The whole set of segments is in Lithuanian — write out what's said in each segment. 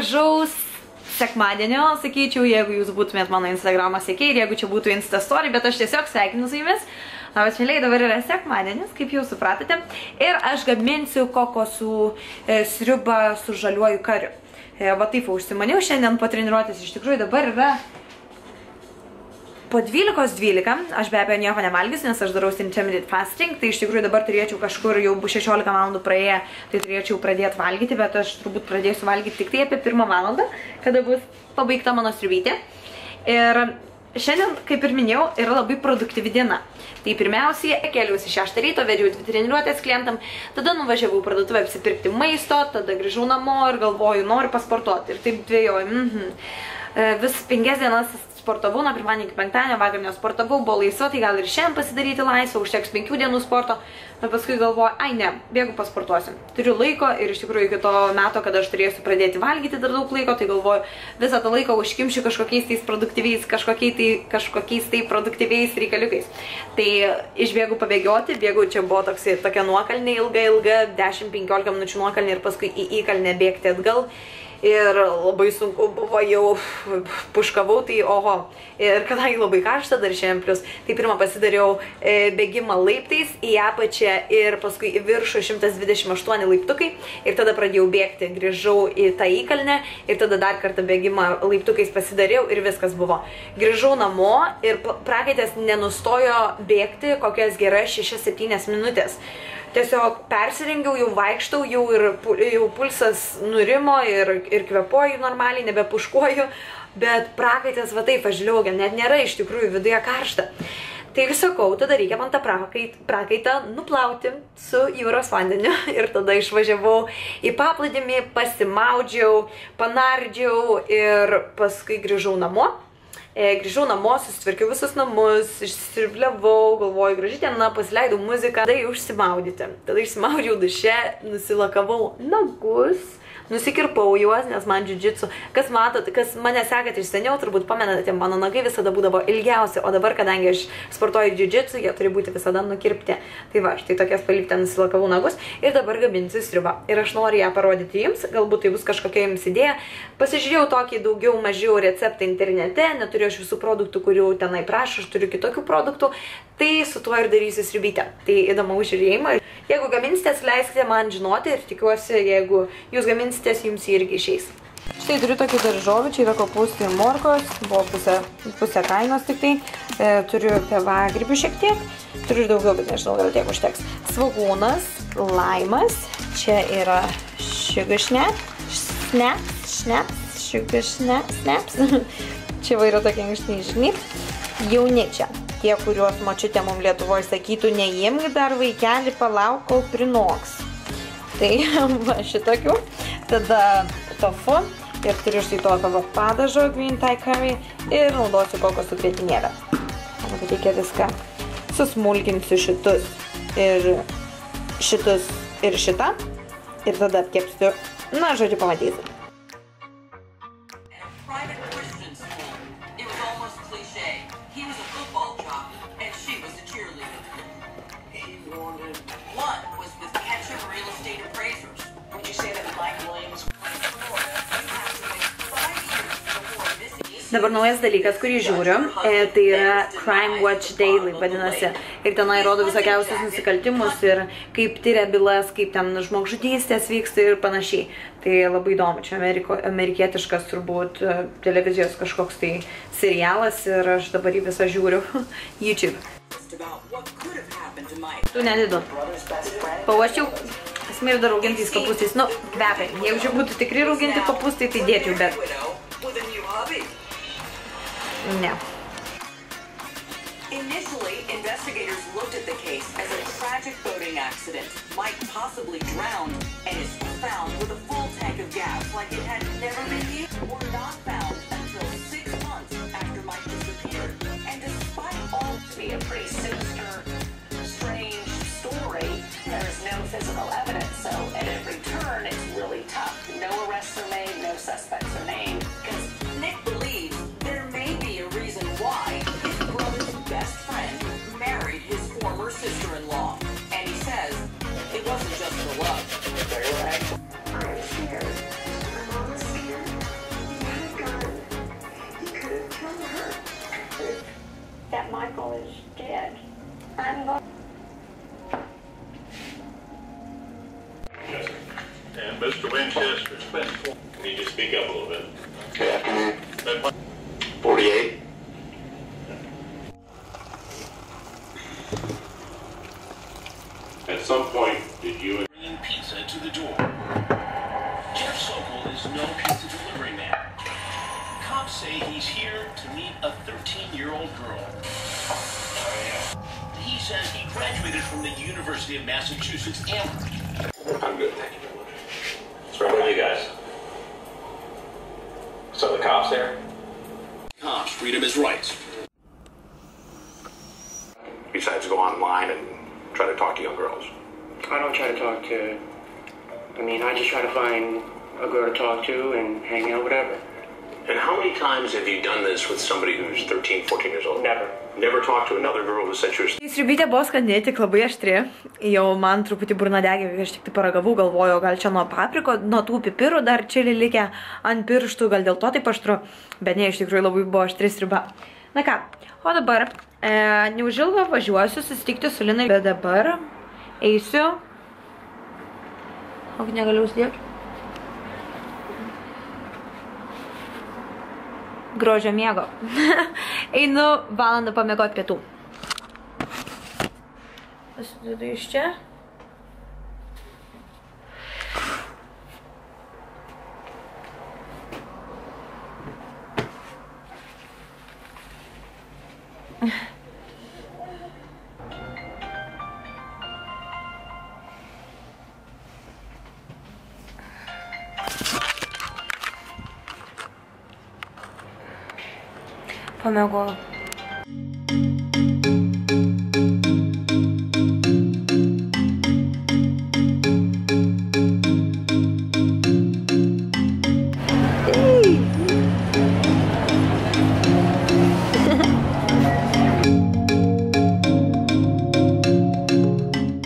gražaus sekmadienio, sakyčiau, jeigu jūs būtumėt mano Instagramo sekėjai ir jeigu čia būtų Insta story, bet aš tiesiog sveikinu su jumis. Labas, mėlyje, dabar yra sekmadienis, kaip jau supratote, ir aš gaminsiu kokosų sriubą su žaliuoju kariu. Va taip užsimaniau šiandien po treniruotės, iš tikrųjų dabar yra po 12:12, aš be abejo nieko nevalgysiu, nes aš darau intermittent fasting, tai iš tikrųjų dabar turėčiau kažkur jau 16 valandų praėję, tai turėčiau pradėti valgyti, bet aš turbūt pradėsiu valgyti tik tai apie 1 valandą, kada bus pabaigta mano sriubytė. Ir šiandien, kaip ir minėjau, yra labai produktyvi diena. Tai pirmiausiai, keliausi 6 ryto, vedžiau 2 treniruotės klientam, tada nuvažiavau į parduotuvę apsipirkti maisto, tada grįžau namo ir galvoju, noriu pasportuoti. Ir taip dvėjoju, vis 5 dienas sportavau, nuo pirmadienio iki penktadienio, vakar nesportavau, buvo laisva, tai gal ir šiandien pasidaryti laisvą, užteks 5 dienų sporto, bet paskui galvoju, ai ne, bėgu pasportuosiu. Turiu laiko ir iš tikrųjų iki to meto, kada aš turėsiu pradėti valgyti dar daug laiko, tai galvoju, visą tą laiką užkimšiu kažkokiais tais produktyviais, kažkokiais tai produktyviais reikaliukais. Tai išbėgu pabėgioti, bėgu, čia buvo tokia nuokalnė ilga, 10-15 minučių nuokalnė ir paskui į įkalnę bėgti atgal. Ir labai sunku buvo, jau puškavau, tai oho. Ir kadangi labai karšta dar šiandien plius, tai pirmą pasidariau bėgimą laiptais į apačią ir paskui į viršų 128 laiptukai. Ir tada pradėjau bėgti, grįžau į tą įkalnę ir tada dar kartą bėgimą laiptukais pasidariau ir viskas buvo. Grįžau namo ir prakaitės nenustojo bėgti kokias geras 6-7 minutės. Tiesiog persirengiau, jau vaikštau, jau pulsas nurimo ir kvepuoju normaliai, nebepuškuoju, bet prakaitės va taip žliaugia, net nėra iš tikrųjų viduje karšta. Tai sakau, tada reikia man tą prakaitą nuplauti su jūros vandeniu ir tada išvažiavau į paplūdimį, pasimaudžiau, panardžiau ir paskui grįžau namo. Grįžau namo, susitvarkiau visus namus, išsirbliavau, galvoju, graži diena, pasileidau muziką, tada užsimaudyti. Tada išsimaudžiau duše, nusilakavau nagus, nusikirpau juos, nes man džiudžitsu, kas matot, kas mane sekate iš seniau, turbūt pamenate, mano nagai visada būdavo ilgiausi, o dabar, kadangi aš sportuoju džiudžitsu, jie turi būti visada nukirpti. Tai va, štai tokias palyptę nusilakavau nagus ir dabar gaminsiu sriubą. Ir aš noriu ją parodyti jums, galbūt tai bus kažkokia jums idėja. Pasižiūrėjau tokį daugiau mažiau receptą internete, neturiu aš visų produktų, kurių tenai prašo, aš turiu kitokių produktų, tai su tuo ir darysiu sriubytę. Tai įdomaus žiūrėjimo. Jeigu gaminsitės, leiskite man žinoti ir tikiuosi, jeigu jūs gaminsitės, jums irgi išeis. Štai turiu tokį daržovių, čia yra kopūstai ir morkos, buvo pusė kainos tik tai. Turiu pievagrybių šiek tiek, turiu daugiau, bet nežinau, gal tiek užteks. Svogūnas, laimas, čia yra sugar snaps, čia va yra tokie ankštiniai, jauničia. Tie, kuriuos močiutė mums Lietuvoje sakytų, neimk dar vaikelį, palauk, kol prinoks. Tai va šitokių. Tada tofu ir turiu štai tokio padažo green Thai curry ir naudosiu kokosų grietinėlę. Reikia viską susmulkinsiu šitus ir šitą ir tada apkepsiu, na, žodžiu, pamatysiu. Dabar naujas dalykas, kurį žiūriu, tai yra Crime Watch Daily, vadinasi. Ir tenai rodo visokiausius nusikaltimus ir kaip tyria bylas, kaip ten žmogžudystės vyksta ir panašiai. Tai labai įdomu, čia amerikietiškas turbūt televizijos kažkoks tai serialas ir aš dabar jį visą žiūriu YouTube. Tu nedidu. Pauoščiau smirda raugintais kopūstais. Nu, kvepia. Jeigu čia būtų tikri rauginti kopūstai, tai dėčiau, bet... Ne. Initially, investigators looked at the case as a tragic boating accident. Mike possibly drowned and is found with a full tank of gas like it had never been used or not found until 6 months after Mike disappeared. And despite all to be a pretty sinister, strange story, there is no physical evidence, so at every turn it's really tough. No arrests are made, no suspects are named, because Nick believes there may be a reason why his brother's best friend married his former sister-in-law. And he says it wasn't just for love. I'm scared. My mom is scared. Michael is dead. I'm going. Yes, sir. And Mr. Winchester, need you to speak up a little bit. Good afternoon. 48. At some point, did you and Bringing pizza to the door. Jeff Sokol is no pizza delivery man. Cops say he's here to meet a 13-year-old girl. He says he graduated from the University of Massachusetts Amherst. I'm good, thank you very much. So where are you guys? So the cops there? Cops, freedom is rights. Besides go online and try to talk to young girls. I don't try to talk to, I just try to find a girl to talk to and hang out, whatever. And how many times have you done this with somebody who's 13, 14 years old? Never. Never talked to another girl who said she was... Sriubytė buvo skani, tik labai aštri. Jau man truputį burna degė, kai aš tik tai paragavau, galvojau, gal čia nuo papriko, nuo tų pipirų dar čili likę ant pirštų, gal dėl to taip aštru. Bet ne, iš tikrųjų labai buvo aštri sriuba. Na ką, o dabar neužilgo važiuosiu susitikti su Linai, bet dabar eisiu. O negaliu uždėti. Grožio miego. Einu valandą pamiegoti pietų. Pasidedu iš čia. Pamiegojau.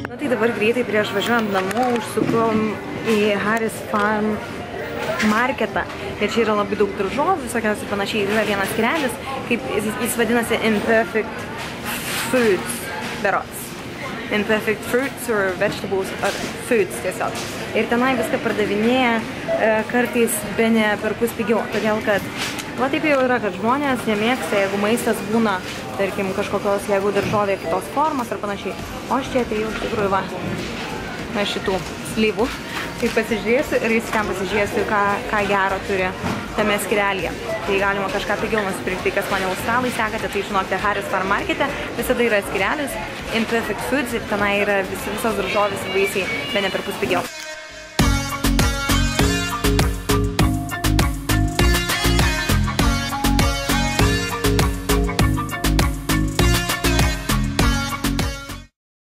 Na tai dabar greitai prieš važiuojant namo užsukom į Harris Farm marketą. Ir čia yra labai daug daržovių, visokiausiai panašiai. Yra vienas skyrelis, kaip jis vadinasi Imperfect Foods, berods. Imperfect Fruits or Vegetables or Foods tiesiog. Ir tenai viską pardavinėja kartais bene perpus pigiau. Todėl, kad va taip jau yra, kad žmonės nemėgsta, jeigu maistas būna, tarkim, kažkokios, jeigu daržovė kitos formos ar panašiai. O aš čia atėjau iš tikrųjų va, na šitų slyvų. Tai pasižiūrėsiu ir jis ten pasižiūrėsiu, ką gero turi tame skyrelyje. Tai galima kažką pigiau nusipirkti, kas mane australai sekate, tai žinokite, Harris Farm markete visada yra skyrelis Imperfect Foods ir tenai yra visos daržovės ir vaisiai bene perpus pigiau.